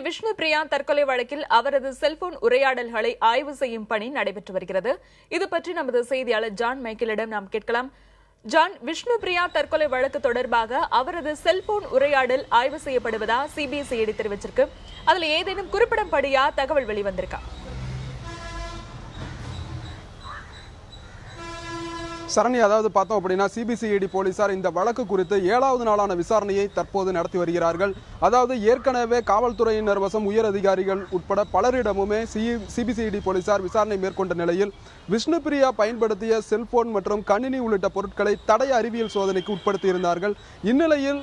விஷ்ணு பிரியா தற்கொலை வழக்கில் அவரது செல்போன் உரையாடல்களை ஆய்வு செய்யும் பணி நடைபெற்று வருகிறது. இது பற்றி நமது செய்தியாளர் ஜான் மைக்கேலிடம் நாம் கேட்கலாம். ஜான், விஷ்ணு பிரியா தற்கொலை வழக்கு தொடர்பாக அவரது செல்போன் உரையாடல் ஆய்வு செய்யப்படுவதா சிபிசிஐடி தெரிவிச்சிருக்கு. அதுல ஏதேனும் குறிப்பிடப்படியா தகவல் வெளிவந்திருக்கா? சரணி, அதாவது பார்த்தோம் அப்படின்னா சிபிசிஐடி போலீசார் இந்த வழக்கு குறித்து 7வது நாளான விசாரணையை தற்போது நடத்தி வருகிறார்கள். அதாவது ஏற்கனவே காவல்துறையினர் வசம் உயர் அதிகாரிகள் உட்பட பலரிடமுமே சிபிசிஐடி போலீசார் விசாரணை மேற்கொண்ட நிலையில் விஷ்ணு பிரியா பயன்படுத்திய செல்போன் மற்றும் கணினி உள்ளிட்ட பொருட்களை தடய அறிவியல் சோதனைக்கு உட்படுத்தியிருந்தார்கள். இந்நிலையில்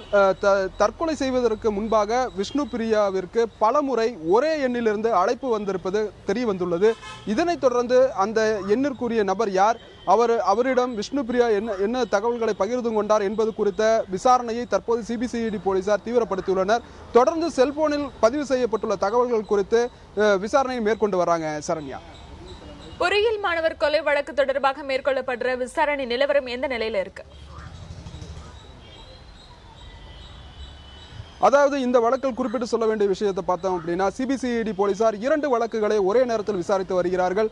தற்கொலை செய்வதற்கு முன்பாக விஷ்ணு பிரியாவிற்கு பலமுறை ஒரே எண்ணிலிருந்து அழைப்பு வந்திருப்பது தெரிய வந்துள்ளது. இதனைத் தொடர்ந்து அந்த எண்ணிற்குரிய நபர் யார், அவரிடம் விஷ்ணு பிரியா என்ன தகவல்களை பகிர்ந்து கொண்டார் என்பது குறித்த விசாரணையை தற்போது சிபிசிஐடி போலீசார் தீவிரப்படுத்தியுள்ளனர். தொடர்ந்து செல்போனில் பதிவு செய்யப்பட்டுள்ள தகவல்கள் குறித்து விசாரணையை மேற்கொண்டு வராங்க. சரண்யா, பொறியியல் மாணவர் கொலை வழக்கு தொடர்பாக மேற்கொள்ளப்படுற விசாரணை நிலவரம் எந்த நிலையில இருக்கு? அதாவது இந்த வழக்கில் குறிப்பிட்டு சொல்ல வேண்டிய விஷயத்தை பார்த்தோம் அப்படின்னா சிபிசிஐடி போலீசார் 2 வழக்குகளை ஒரே நேரத்தில் விசாரித்து வருகிறார்கள்.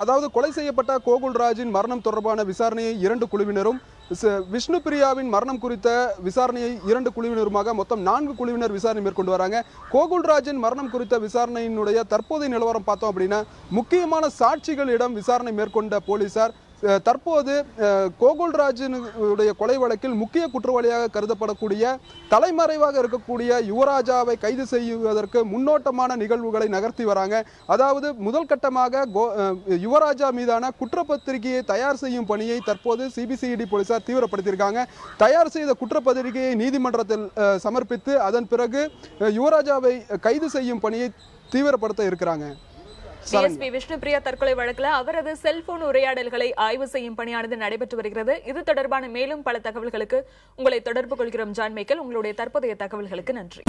அதாவது கொலை செய்யப்பட்ட கோகுல்ராஜின் மரணம் தொடர்பான விசாரணையை 2 குழுவினரும், விஷ்ணு பிரியாவின் மரணம் குறித்த விசாரணையை 2 குழுவினருமாக மொத்தம் 4 குழுவினர் விசாரணை மேற்கொண்டு வராங்க. கோகுல்ராஜின் மரணம் குறித்த விசாரணையினுடைய தற்போதைய நிலவரம் பார்த்தோம் அப்படின்னா முக்கியமான சாட்சிகளிடம் விசாரணை மேற்கொண்ட போலீசார் தற்போது கோகுல்ராஜினுடைய கொலை வழக்கில் முக்கிய குற்றவாளியாக கருதப்படக்கூடிய தலைமறைவாக இருக்கக்கூடிய யுவராஜாவை கைது செய்வதற்கு முன்னோட்டமான நிகழ்வுகளை நகர்த்தி வராங்க. அதாவது முதல் கட்டமாக யுவராஜா மீதான குற்றப்பத்திரிகையை தயார் செய்யும் பணியை தற்போது சிபிசிஐடி போலீசார் தீவிரப்படுத்தியிருக்காங்க. தயார் செய்த குற்றப்பத்திரிகையை நீதிமன்றத்தில் சமர்ப்பித்து அதன் பிறகு யுவராஜாவை கைது செய்யும் பணியை தீவிரப்படுத்த இருக்கிறாங்க. டிஎஸ்பி விஷ்ணு பிரியா தற்கொலை வழக்கில் அவரது செல்போன் உரையாடல்களை ஆய்வு செய்யும் பணியானது நடைபெற்று வருகிறது. இது தொடர்பான மேலும் பல தகவல்களுக்கு உங்களை தொடர்பு கொள்கிறோம் ஜான் மைக்கேல். உங்களுடைய தற்போதைய தகவல்களுக்கு நன்றி.